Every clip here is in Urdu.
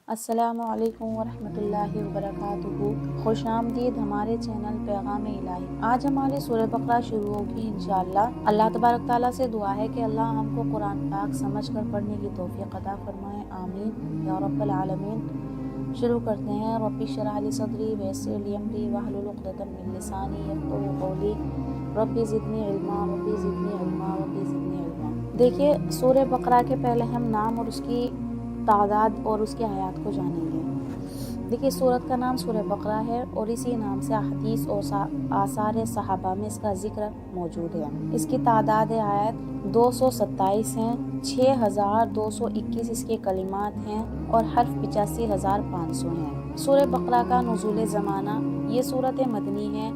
السلام علیکم ورحمۃ اللہ وبرکاتہ۔ خوش آمدید ہمارے چینل پیغام الہی۔ آج ہماری سورہ بقرہ شروع ہوگی انشاءاللہ۔ اللہ تبارک تعالیٰ سے دعا ہے کہ اللہ ہم کو قرآن پاک سمجھ کر پڑھنے کی توفیق عطا فرمائے، آمین یا رب العالمین۔ شروع کرتے ہیں۔ رب اشرح لی صدری ویسر لی امری واحلل عقدۃ من لسانی یفقہوا قولی رب زدنی علما رب زدنی علما رب زدنی علما۔ دیکھیے، سورہ بقرہ کے پہلے ہم نام اور اس کی تعداد اور اس کی آیات کو جانیں گے۔ دیکھیے، سورت کا نام سورہ بقرہ ہے اور اسی نام سے حدیث اور آثار صحابہ میں اس کا ذکر موجود ہے۔ اس کی تعداد آیات 227 ہیں، 6221 اس کے کلمات ہیں اور حرف 85,500 ہیں۔ سورہ بقرہ کا نزول زمانہ، یہ سورت مدنی ہے،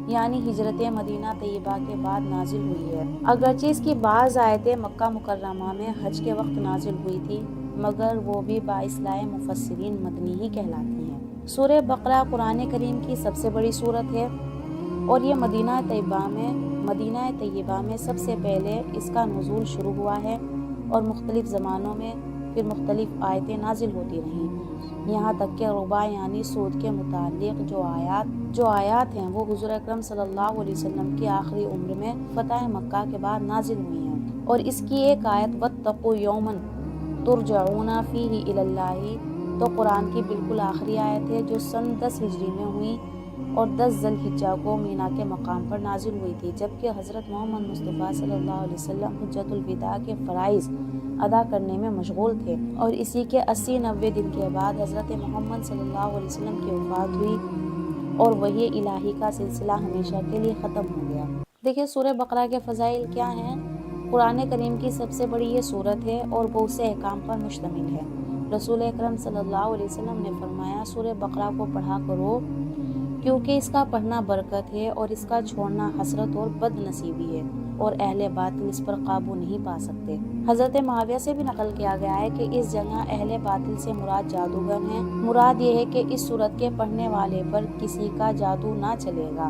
یعنی ہجرت مدینہ طیبہ کے بعد نازل ہوئی ہے۔ اگرچہ اس کی بعض آیتیں مکہ مکرمہ میں حج کے وقت نازل ہوئی تھی، مگر وہ بھی باصلاح مفسرین مدنی ہی کہلاتی ہیں۔ سورہ بقرہ قرآن کریم کی سب سے بڑی سورت ہے اور یہ مدینہ طیبہ میں سب سے پہلے اس کا نزول شروع ہوا ہے اور مختلف زمانوں میں پھر مختلف آیتیں نازل ہوتی رہیں، یہاں تک کہ ربع یعنی سود کے متعلق جو آیات ہیں وہ حضور اکرم صلی اللہ علیہ وسلم کی آخری عمر میں فتح مکہ کے بعد نازل ہوئی ہیں۔ اور اس کی ایک آیت واتقوا یوما ترجعون فیہ الی اللہ، تو قرآن کی بالکل آخری آیت ہے جو سن 10 ہجری میں ہوئی اور 10 ذی الحجہ کو مینا کے مقام پر نازل ہوئی تھی، جبکہ حضرت محمد مصطفیٰ صلی اللہ علیہ وسلم حجۃ الوداع کے فرائض ادا کرنے میں مشغول تھے اور اسی کے 80-90 دن کے بعد حضرت محمد صلی اللہ علیہ وسلم کی وفات ہوئی اور وحی الہی کا سلسلہ ہمیشہ کے لیے ختم ہو گیا۔ دیکھیے، سورہ بقرہ کے فضائل کیا ہیں۔ قرآن کریم کی سب سے بڑی یہ سورت ہے اور بہت سے احکام پر مشتمل ہے۔ رسول اکرم صلی اللہ علیہ وسلم نے فرمایا، سورہ بقرہ کو پڑھا کرو کیونکہ اس کا پڑھنا برکت ہے اور اس کا چھوڑنا حسرت اور بد نصیبی ہے اور اہل باطل اس پر قابو نہیں پا سکتے۔ حضرت معاویہ سے بھی نقل کیا گیا ہے کہ اس جگہ اہل باطل سے مراد جادوگر ہیں۔ مراد یہ ہے کہ اس سورت کے پڑھنے والے پر کسی کا جادو نہ چلے گا۔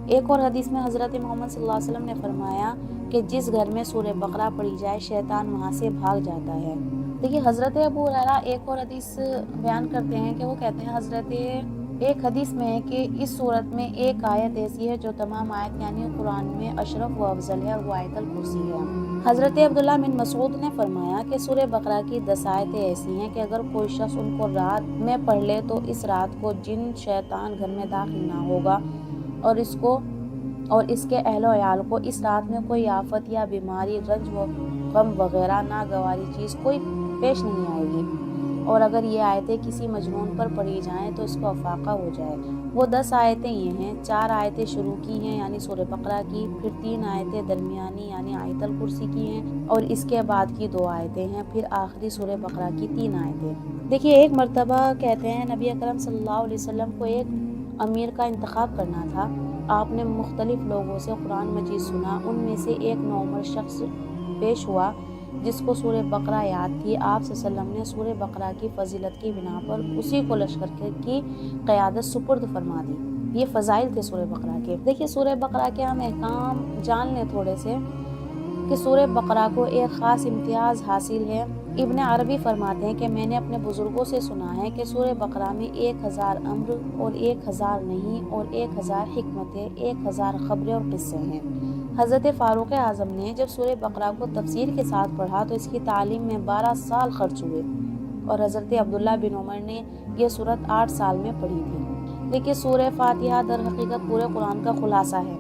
ایک اور حدیث میں حضرت محمد صلی اللہ علیہ وسلم نے فرمایا کہ جس گھر میں سورہ بقرہ پڑھی جائے شیطان وہاں سے بھاگ جاتا ہے۔ دیکھیے، حضرت ابو ہریرہ ایک اور حدیث بیان کرتے ہیں کہ وہ کہتے ہیں ایک حدیث میں ہے کہ اس سورت میں ایک آیت ایسی ہے جو تمام آیت یعنی قرآن میں اشرف و افضل ہے اور وہ آیت الکرسی ہے۔ حضرت عبداللہ بن مسعود نے فرمایا کہ سورہ بقرہ کی 10 آیتیں ایسی ہیں کہ اگر کوئی شخص ان کو رات میں پڑھ لے تو اس رات کو جن شیطان گھر میں داخل نہ ہوگا اور اس کے اہل و عیال کو اس رات میں کوئی آفت یا بیماری، رنج و غم وغیرہ ناگواری چیز کوئی پیش نہیں آئے گی، اور اگر یہ آیتیں کسی مجنون پر پڑھی جائیں تو اس کو افاقہ ہو جائے۔ وہ 10 آیتیں یہ ہیں، 4 آیتیں شروع کی ہیں یعنی سورہ بقرہ کی، پھر 3 آیتیں درمیانی یعنی آیت الکرسی کی ہیں اور اس کے بعد کی 2 آیتیں ہیں، پھر آخری سورہ بقرہ کی 3 آیتیں۔ دیکھیے، ایک مرتبہ کہتے ہیں نبی اکرم صلی اللہ علیہ وسلم کو ایک امیر کا انتخاب کرنا تھا۔ آپ نے مختلف لوگوں سے قرآن مجید سنا، ان میں سے ایک نوعمر شخص پیش ہوا جس کو سورہ بقرہ یاد تھی۔ آپ صلی اللہ علیہ وسلم نے سورہ بقرہ کی فضیلت کی بنا پر اسی کو لشکر کی قیادت سپرد فرما دی۔ یہ فضائل تھے سورہ بقرہ کے۔ دیکھیے، سورہ بقرہ کے ہم احکام جان لیں تھوڑے سے کہ سورہ بقرہ کو ایک خاص امتیاز حاصل ہے۔ ابن عربی فرماتے ہیں کہ میں نے اپنے بزرگوں سے سنا ہے کہ سورہ بقرہ میں 1000 امر اور 1000 نہیں اور 1000 حکمتیں، 1000 خبریں اور قصے ہیں۔ حضرت فاروق اعظم نے جب سورہ بقرہ کو تفسیر کے ساتھ پڑھا تو اس کی تعلیم میں 12 سال خرچ ہوئے اور حضرت عبداللہ بن عمر نے یہ سورت 8 سال میں پڑھی تھی۔ دیکھیے، سورہ فاتحہ در حقیقت پورے قرآن کا خلاصہ ہے۔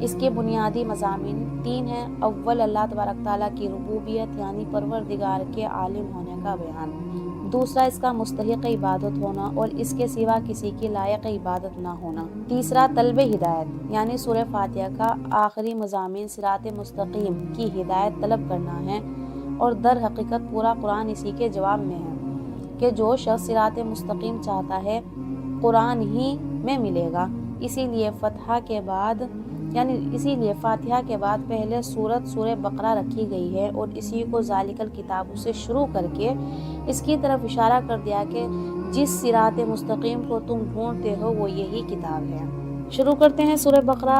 اس کے بنیادی مضامین 3 ہیں۔ اول، اللہ تبارک تعالیٰ کی ربوبیت یعنی پروردگار کے عالم ہونے کا بیان۔ دوسرا، اس کا مستحق عبادت ہونا اور اس کے سوا کسی کی لائق عبادت نہ ہونا۔ تیسرا، طلب ہدایت یعنی سورہ فاتحہ کا آخری مضامین صراط مستقیم کی ہدایت طلب کرنا ہے، اور در حقیقت پورا قرآن اسی کے جواب میں ہے کہ جو شخص صراط مستقیم چاہتا ہے قرآن ہی میں ملے گا۔ اسی لیے فاتحہ کے بعد پہلے سورہ بقرہ رکھی گئی ہے اور اسی کو ذالک الکتاب سے شروع کر کے اس کی طرف اشارہ کر دیا کہ جس صراط مستقیم کو تم ڈھونڈتے ہو وہ یہی کتاب ہے۔ شروع کرتے ہیں سورہ بقرہ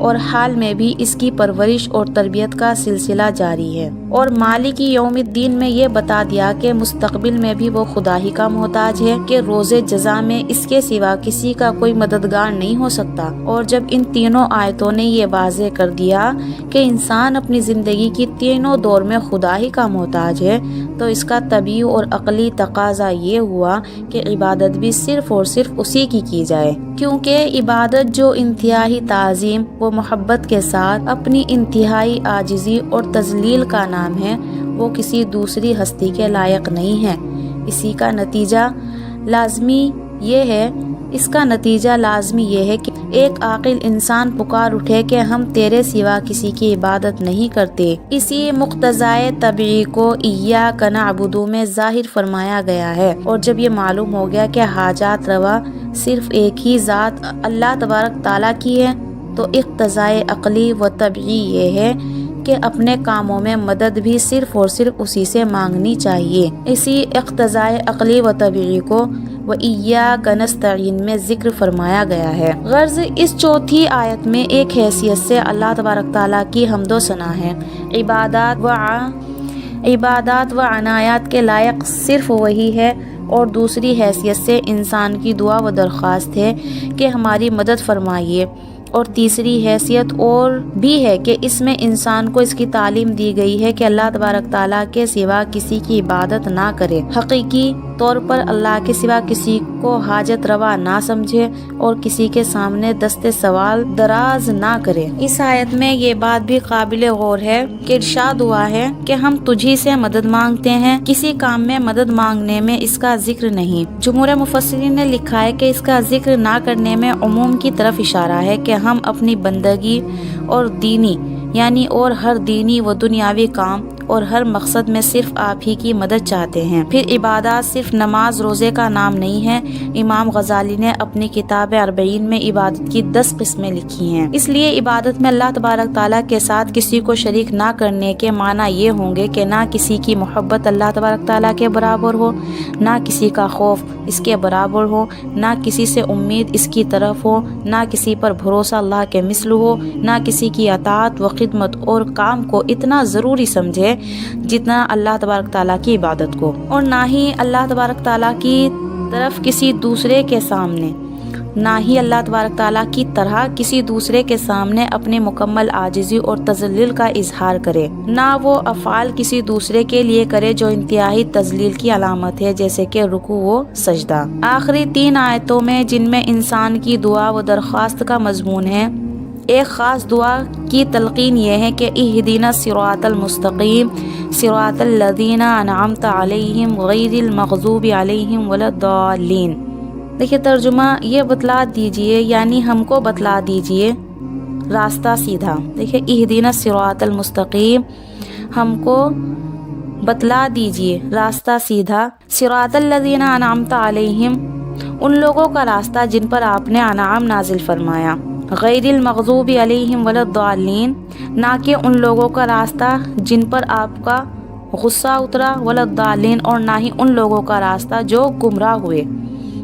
اور حال میں بھی اس کی پرورش اور تربیت کا سلسلہ جاری ہے، اور مالک یوم الدین میں یہ بتا دیا کہ مستقبل میں بھی وہ خدا ہی کا محتاج ہے، کہ روز جزا میں اس کے سوا کسی کا کوئی مددگار نہیں ہو سکتا۔ اور جب ان تینوں آیتوں نے یہ واضح کر دیا کہ انسان اپنی زندگی کی تینوں دور میں خدا ہی کا محتاج ہے، تو اس کا طبعی اور عقلی تقاضا یہ ہوا کہ عبادت بھی صرف اور صرف اسی کی جائے، کیونکہ عبادت جو انتہائی تعظیم و محبت کے ساتھ اپنی انتہائی عاجزی اور تذلیل کا نام ہے، وہ کسی دوسری ہستی کے لائق نہیں ہے۔ اسی کا نتیجہ لازمی یہ ہے کہ ایک عاقل انسان پکار اٹھے کہ ہم تیرے سوا کسی کی عبادت نہیں کرتے۔ اسی مقتضائے طبیعی کو ایاک نعبد میں ظاہر فرمایا گیا ہے، اور جب یہ معلوم ہو گیا کہ حاجات روا صرف ایک ہی ذات اللہ تبارک تعالیٰ کی ہے، تو اقتضائے عقلی و طبیعی یہ ہے کہ اپنے کاموں میں مدد بھی صرف اور صرف اسی سے مانگنی چاہیے۔ اسی اقتضائے عقلی و طبیعی کو وَإِيَّاكَ نَسْتَعِينُ میں ذکر فرمایا گیا ہے۔ غرض اس چوتھی آیت میں ایک حیثیت سے اللہ تبارک تعالیٰ کی حمد و ثنا ہے۔ عبادات و عنایات کے لائق صرف وہی ہے، اور دوسری حیثیت سے انسان کی دعا و درخواست ہے کہ ہماری مدد فرمائیے، اور تیسری حیثیت اور بھی ہے کہ اس میں انسان کو اس کی تعلیم دی گئی ہے کہ اللہ تبارک تعالیٰ کے سوا کسی کی عبادت نہ کرے، حقیقی طور پر اللہ کے سوا کسی کو حاجت روا نہ سمجھے، اور کسی کے سامنے دست سوال دراز نہ کرے۔ اس آیت میں یہ بات بھی قابل غور ہے کہ ارشاد ہوا ہے کہ ہم تجھی سے مدد مانگتے ہیں، کسی کام میں مدد مانگنے میں اس کا ذکر نہیں۔ جمہور مفسرین نے لکھا ہے کہ اس کا ذکر نہ کرنے میں عموم کی طرف اشارہ ہے کہ ہم اپنی بندگی اور اور ہر دینی و دنیاوی کام اور ہر مقصد میں صرف آپ ہی کی مدد چاہتے ہیں۔ پھر عبادات صرف نماز روزے کا نام نہیں ہے۔ امام غزالی نے اپنی کتاب 40 میں عبادت کی 10 قسمیں لکھی ہیں۔ اس لیے عبادت میں اللہ تبارک تعالیٰ کے ساتھ کسی کو شریک نہ کرنے کے معنی یہ ہوں گے کہ نہ کسی کی محبت اللہ تبارک تعالیٰ کے برابر ہو، نہ کسی کا خوف اس کے برابر ہو، نہ کسی سے امید اس کی طرف ہو، نہ کسی پر بھروسہ اللہ کے مثل ہو، نہ کسی کی اطاعت و خدمت اور کام کو اتنا ضروری سمجھے جتنا اللہ تبارک تعالیٰ کی عبادت کو، اور نہ ہی اللہ تبارک تعالیٰ کی طرف کسی دوسرے کے سامنے کسی دوسرے کے سامنے اپنے مکمل عاجزی اور تذلیل کا اظہار کرے، نہ وہ افعال کسی دوسرے کے لیے کرے جو انتہائی تذلیل کی علامت ہے، جیسے کہ رکوع و سجدہ۔ آخری 3 آیتوں میں جن میں انسان کی دعا و درخواست کا مضمون ہے، ایک خاص دعا کی تلقین یہ ہے کہ اہدنا الصراط المستقیم صراط الذین انعمت علیہم غیر المغضوب علیہم ولا الضالین۔ دیکھیے ترجمہ، یہ بتلا دیجئے، یعنی ہم کو بتلا دیجئے راستہ سیدھا۔ دیکھیے اہدنا الصراط المستقیم، ہم کو بتلا دیجئے راستہ سیدھا، صراط الذین انعمت علیہم، ان لوگوں کا راستہ جن پر آپ نے انعام نازل فرمایا، غیر المغضوب علیہم ولا الضالین، نہ کہ ان لوگوں کا راستہ جن پر آپ کا غصہ اترا، ولا الضالین، اور نہ ہی ان لوگوں کا راستہ جو گمراہ ہوئے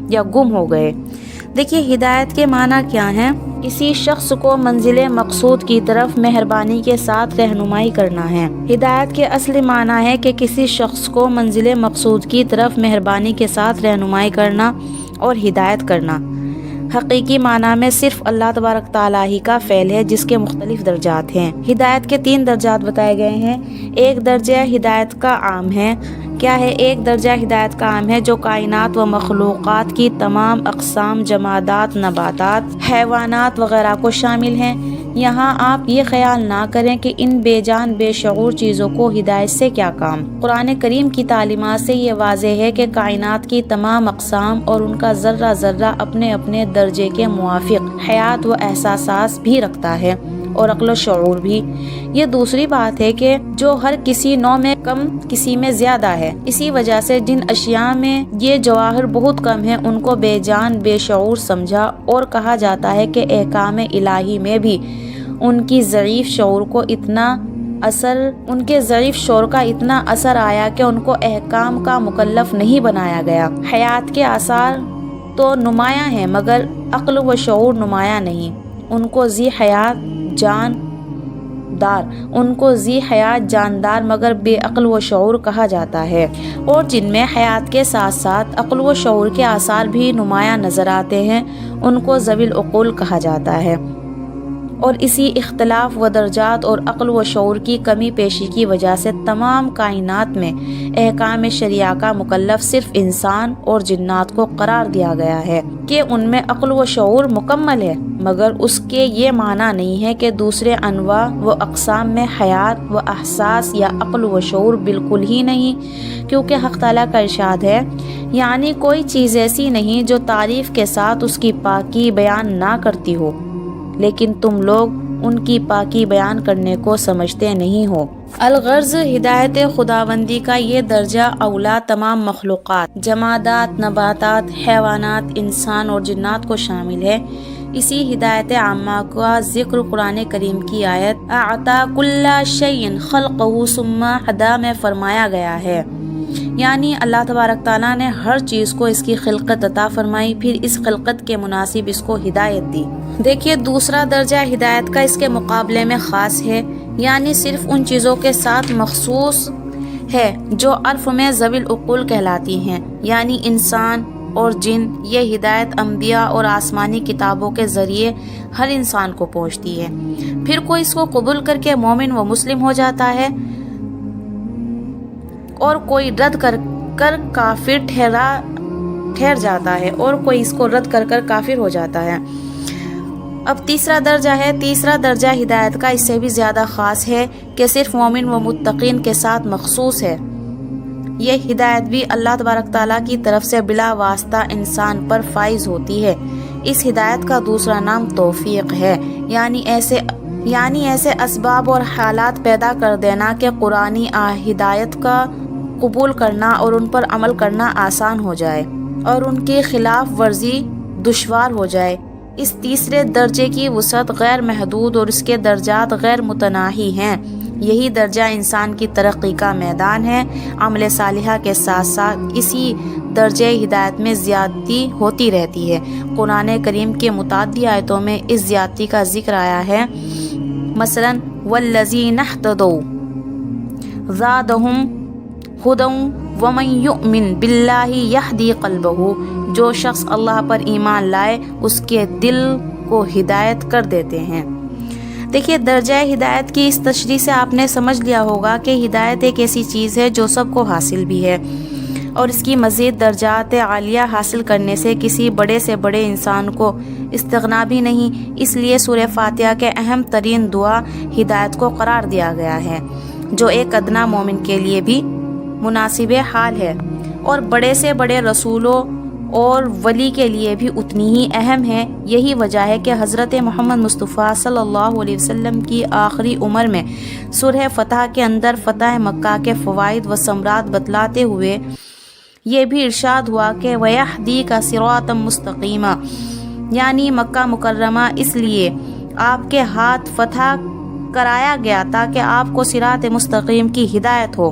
یا گم ہو گئے۔ دیکھیے ہدایت کے معنی کیا ہیں؟ کسی شخص کو منزل مقصود کی طرف مہربانی کے ساتھ رہنمائی کرنا ہے۔ ہدایت کے اصل معنی ہے کہ کسی شخص کو منزل مقصود کی طرف مہربانی کے ساتھ رہنمائی کرنا اور ہدایت کرنا۔ حقیقی معنی میں صرف اللہ تبارک تعالیٰ ہی کا فعل ہے، جس کے مختلف درجات ہیں۔ ہدایت کے 3 درجات بتائے گئے ہیں۔ ایک درجہ ہدایت کا عام ہے۔ کیا ہے؟ ایک درجہ ہدایت کا عام ہے جو کائنات و مخلوقات کی تمام اقسام، جمادات، نباتات، حیوانات وغیرہ کو شامل ہیں۔ یہاں آپ یہ خیال نہ کریں کہ ان بے جان بے شعور چیزوں کو ہدایت سے کیا کام۔ قرآن کریم کی تعلیمات سے یہ واضح ہے کہ کائنات کی تمام اقسام اور ان کا ذرہ ذرہ اپنے اپنے درجے کے موافق حیات و احساسات بھی رکھتا ہے، اور عقل و شعور بھی۔ یہ دوسری بات ہے کہ جو ہر کسی نوع میں کم کسی میں زیادہ ہے، اسی وجہ سے جن اشیاء میں یہ جواہر بہت کم ہے ان کو بے جان بے شعور سمجھا، اور کہا جاتا ہے کہ احکام الہی میں بھی ان کے ضعیف شعور کا اتنا اثر آیا کہ ان کو احکام کا مکلف نہیں بنایا گیا۔ حیات کے آثار تو نمایاں ہیں مگر عقل و شعور نمایاں نہیں، ان کو ذی حیات جاندار، ان کو ذی حیات جاندار مگر بے عقل و شعور کہا جاتا ہے، اور جن میں حیات کے ساتھ ساتھ عقل و شعور کے آثار بھی نمایاں نظر آتے ہیں ان کو ذوی العقول کہا جاتا ہے۔ اور اسی اختلاف و درجات اور عقل و شعور کی کمی پیشی کی وجہ سے تمام کائنات میں احکام شریعہ کا مکلف صرف انسان اور جنات کو قرار دیا گیا ہے کہ ان میں عقل و شعور مکمل ہے، مگر اس کے یہ معنی نہیں ہے کہ دوسرے انواع و اقسام میں حیات و احساس یا عقل و شعور بالکل ہی نہیں، کیونکہ حق تعالیٰ کا ارشاد ہے، یعنی کوئی چیز ایسی نہیں جو تعریف کے ساتھ اس کی پاکی بیان نہ کرتی ہو، لیکن تم لوگ ان کی پاکی بیان کرنے کو سمجھتے نہیں ہو۔ الغرض ہدایت خداوندی کا یہ درجہ اولا تمام مخلوقات، جمادات، نباتات، حیوانات، انسان اور جنات کو شامل ہے۔ اسی ہدایت عامہ کا ذکر قرآن کریم کی آیت اعطا کل شیء خلقہ ثم ہدی میں فرمایا گیا ہے، یعنی اللہ تبارک تعالیٰ نے ہر چیز کو اس کی خلقت عطا فرمائی، پھر اس خلقت کے مناسب اس کو ہدایت دی۔ دیکھیے دوسرا درجہ ہدایت کا اس کے مقابلے میں خاص ہے، یعنی صرف ان چیزوں کے ساتھ مخصوص ہے جو عرف میں ذوی العقول کہلاتی ہیں، یعنی انسان اور جن۔ یہ ہدایت انبیاء اور آسمانی کتابوں کے ذریعے ہر انسان کو پہنچتی ہے، پھر کوئی اس کو قبول کر کے مومن و مسلم ہو جاتا ہے اور کوئی رد کر کافر ٹھہر جاتا ہے، اور کوئی اس کو رد کر کافر ہو جاتا ہے۔ اب تیسرا درجہ ہے، تیسرا درجہ ہدایت کا اس سے بھی زیادہ خاص ہے کہ صرف مومن و متقین کے ساتھ مخصوص ہے۔ یہ ہدایت بھی اللہ تبارک تعالیٰ کی طرف سے بلا واسطہ انسان پر فائز ہوتی ہے۔ اس ہدایت کا دوسرا نام توفیق ہے، یعنی ایسے اسباب اور حالات پیدا کر دینا کہ قرآنی ہدایت کا قبول کرنا اور ان پر عمل کرنا آسان ہو جائے اور ان کی خلاف ورزی دشوار ہو جائے۔ اس تیسرے درجے کی وسعت غیر محدود اور اس کے درجات غیر متناہی ہیں۔ یہی درجہ انسان کی ترقی کا میدان ہے۔ عمل صالحہ کے ساتھ ساتھ اسی درجے ہدایت میں زیادتی ہوتی رہتی ہے۔ قرآن کریم کے متعدد آیتوں میں اس زیادتی کا ذکر آیا ہے، مثلاً والذین اہتدوا زادہم ہدی ومن یؤمن باللہ یہدی قلبہ، جو شخص اللہ پر ایمان لائے اس کے دل کو ہدایت کر دیتے ہیں۔ دیکھیے درجہ ہدایت کی اس تشریح سے آپ نے سمجھ لیا ہوگا کہ ہدایت ایک ایسی چیز ہے جو سب کو حاصل بھی ہے، اور اس کی مزید درجات عالیہ حاصل کرنے سے کسی بڑے سے بڑے انسان کو استغنا بھی نہیں۔ اس لیے سورہ فاتحہ کے اہم ترین دعا ہدایت کو قرار دیا گیا ہے، جو ایک ادنا مومن کے لیے بھی مناسب حال ہے، اور بڑے سے بڑے رسولوں اور ولی کے لیے بھی اتنی ہی اہم ہے۔ یہی وجہ ہے کہ حضرت محمد مصطفیٰ صلی اللہ علیہ وسلم کی آخری عمر میں سورہ فتح کے اندر فتح مکہ کے فوائد و ثمرات بتلاتے ہوئے یہ بھی ارشاد ہوا کہ وَيَهْدِيكَ صِرَاطًا مُسْتَقِيمًا، یعنی مکہ مکرمہ اس لیے آپ کے ہاتھ فتح کرایا گیا تاکہ آپ کو صراط مستقیم کی ہدایت ہو۔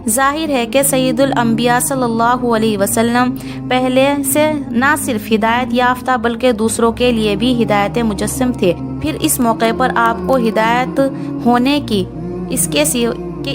ظاہر ہے کہ سید الانبیاء صلی اللہ علیہ وسلم پہلے سے نہ صرف ہدایت یافتہ بلکہ دوسروں کے لیے بھی ہدایت مجسم تھے۔ پھر اس موقع پر آپ کو ہدایت ہونے کی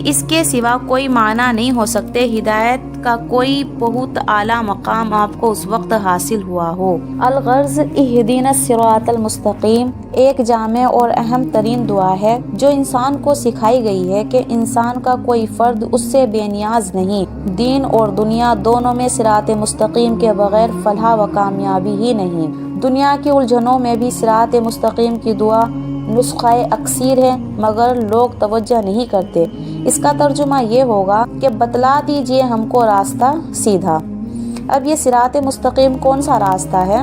اس کے سوا کوئی معنی نہیں ہو سکتے، ہدایت کا کوئی بہت اعلیٰ مقام آپ کو اس وقت حاصل ہوا ہو۔ الغرض اہدینا الصراط المستقیم ایک جامع اور اہم ترین دعا ہے جو انسان کو سکھائی گئی ہے کہ انسان کا کوئی فرد اس سے بے نیاز نہیں۔ دین اور دنیا دونوں میں صراط مستقیم کے بغیر فلاح و کامیابی ہی نہیں۔ دنیا کی الجھنوں میں بھی صراط مستقیم کی دعا نسخہ اکثیر ہے، مگر لوگ توجہ نہیں کرتے۔ اس کا ترجمہ یہ ہوگا کہ بتلا دیجئے ہم کو راستہ سیدھا۔ اب یہ صراط مستقیم کون سا راستہ ہے؟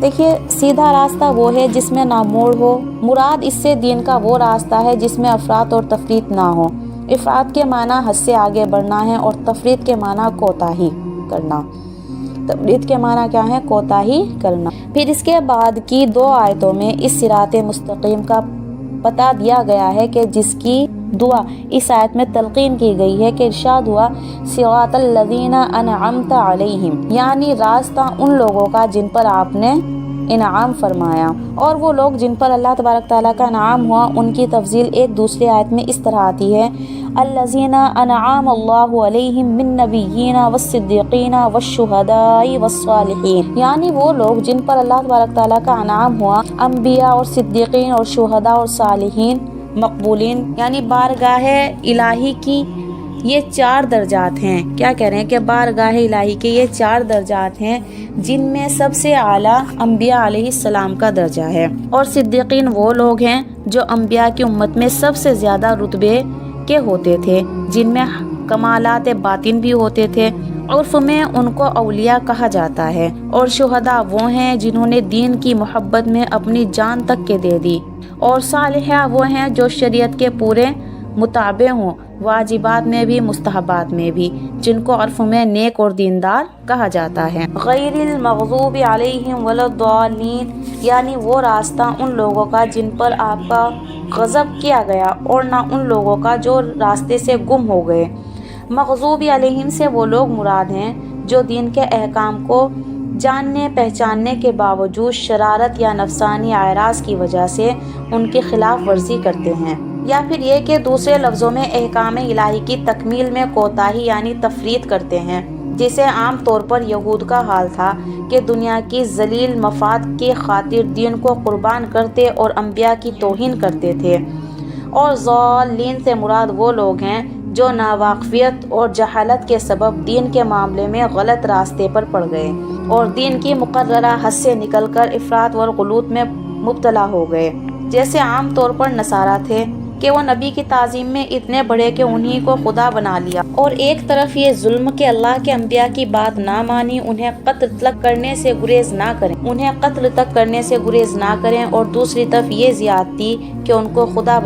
دیکھیے سیدھا راستہ وہ ہے جس میں نہ موڑ ہو۔ مراد اس سے دین کا وہ راستہ ہے جس میں افراط اور تفریط نہ ہو۔ افراط کے معنی حد سے آگے بڑھنا ہے اور تفریط کے معنی کوتاہی کرنا۔ تفریط کے معنی کیا ہے؟ کوتاہی کرنا۔ پھر اس کے بعد کی 2 آیتوں میں اس صراط مستقیم کا بتا دیا گیا ہے کہ جس کی دعا اس آیت میں تلقین کی گئی ہے کہ ارشاد ہوا صراط الذین انعمت علیہم، یعنی راستہ ان لوگوں کا جن پر آپ نے انعام فرمایا۔ اور وہ لوگ جن پر اللہ تبارک تعالیٰ کا انعام ہوا ان کی تفضیل ایک دوسری آیت میں اس طرح آتی ہے، الذین انعم اللہ علیہم من نبیین والصدیقین والشہداء والصالحین، یعنی وہ لوگ جن پر اللہ تبارک تعالیٰ کا انعام ہوا، انبیاء اور صدیقین اور شہداء اور صالحین مقبولین، یعنی بارگاہ الہی کی یہ 4 درجات ہیں۔ کیا کہہ رہے ہیں کہ بارگاہ الہی کے یہ 4 درجات ہیں، جن میں سب سے اعلیٰ انبیاء علیہ السلام کا درجہ ہے، اور صدیقین وہ لوگ ہیں جو انبیاء کی امت میں سب سے زیادہ رتبے کے ہوتے تھے، جن میں کمالات باطن بھی ہوتے تھے، عرف میں ان کو اولیاء کہا جاتا ہے، اور شہداء وہ ہیں جنہوں نے دین کی محبت میں اپنی جان تک کے دے دی، اور صالحہ وہ ہیں جو شریعت کے پورے متابع ہوں، واجبات میں بھی مستحبات میں بھی، جن کو عرف میں نیک اور دیندار کہا جاتا ہے۔ غیر المغضوب علیہم ولا الضالین، یعنی وہ راستہ ان لوگوں کا جن پر آپ کا غضب کیا گیا، اور نہ ان لوگوں کا جو راستے سے گم ہو گئے۔ مغضوب علیہم سے وہ لوگ مراد ہیں جو دین کے احکام کو جاننے پہچاننے کے باوجود شرارت یا نفسانی اعراض کی وجہ سے ان کی خلاف ورزی کرتے ہیں، یا پھر یہ کہ دوسرے لفظوں میں احکام الہی کی تکمیل میں کوتاہی یعنی تفریط کرتے ہیں، جسے عام طور پر یہود کا حال تھا کہ دنیا کی ذلیل مفاد کی خاطر دین کو قربان کرتے اور انبیاء کی توہین کرتے تھے۔ اور ضالین سے مراد وہ لوگ ہیں جو ناواقفیت اور جہالت کے سبب دین کے معاملے میں غلط راستے پر پڑ گئے اور دین کی مقررہ حد سے نکل کر افراط و غلوط میں مبتلا ہو گئے، جیسے عام طور پر نصارہ تھے کہ وہ نبی کی تعظیم میں اتنے بڑے کہ انہی کو خدا بنا لیا، اور ایک طرف یہ ظلم کہ اللہ کے انبیاء کی بات نہ مانی، انہیں قتل تک کرنے سے گریز نہ کریں، اور دوسری طرف یہ زیادتی کہ ان کو خدا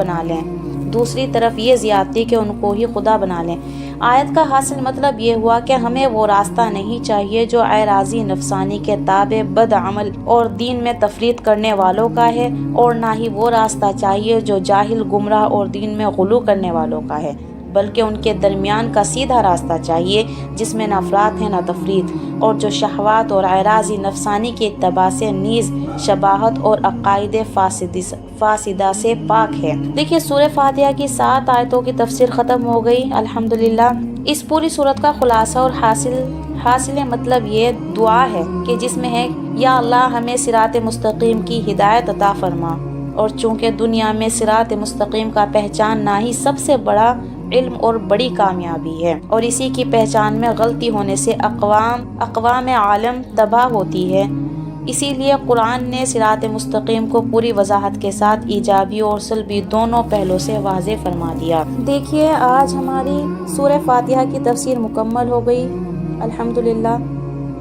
بنا لیں، آیت کا حاصل مطلب یہ ہوا کہ ہمیں وہ راستہ نہیں چاہیے جو اعراضی نفسانی کے تابع بد عمل اور دین میں تفریط کرنے والوں کا ہے، اور نہ ہی وہ راستہ چاہیے جو جاہل گمراہ اور دین میں غلو کرنے والوں کا ہے، بلکہ ان کے درمیان کا سیدھا راستہ چاہیے جس میں نہ افراط ہے نہ تفریط، اور جو شہوات اور اعراضی نفسانی کے اتباع سے نیز شباہت اور عقائد فاسدہ سے پاک ہے۔ دیکھیے سورہ فاتحہ کی 7 آیتوں کی تفسیر ختم ہو گئی الحمدللہ۔ اس پوری سورت کا خلاصہ اور حاصل مطلب یہ دعا ہے کہ جس میں ہے، یا اللہ ہمیں صراط مستقیم کی ہدایت عطا فرما، اور چونکہ دنیا میں صراط مستقیم کا پہچاننا ہی سب سے بڑا علم اور بڑی کامیابی ہے، اور اسی کی پہچان میں غلطی ہونے سے اقوام عالم تباہ ہوتی ہے، اسی لیے قرآن نے صراط مستقیم کو پوری وضاحت کے ساتھ ایجابی اور سلبی دونوں پہلوں سے واضح فرما دیا۔ دیکھیے آج ہماری سورہ فاتحہ کی تفسیر مکمل ہو گئی الحمدللہ۔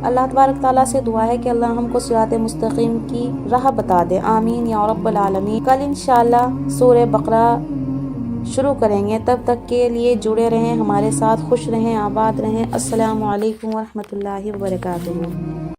اللہ تبارک تعالیٰ سے دعا ہے کہ اللہ ہم کو صراط مستقیم کی راہ بتا دے، آمین یا رب العالمین۔ کل انشاءاللہ سورہ بقرہ شروع کریں گے، تب تک کے لیے جڑے رہیں ہمارے ساتھ، خوش رہیں، آباد رہیں۔ السلام علیکم ورحمۃ اللہ وبرکاتہ۔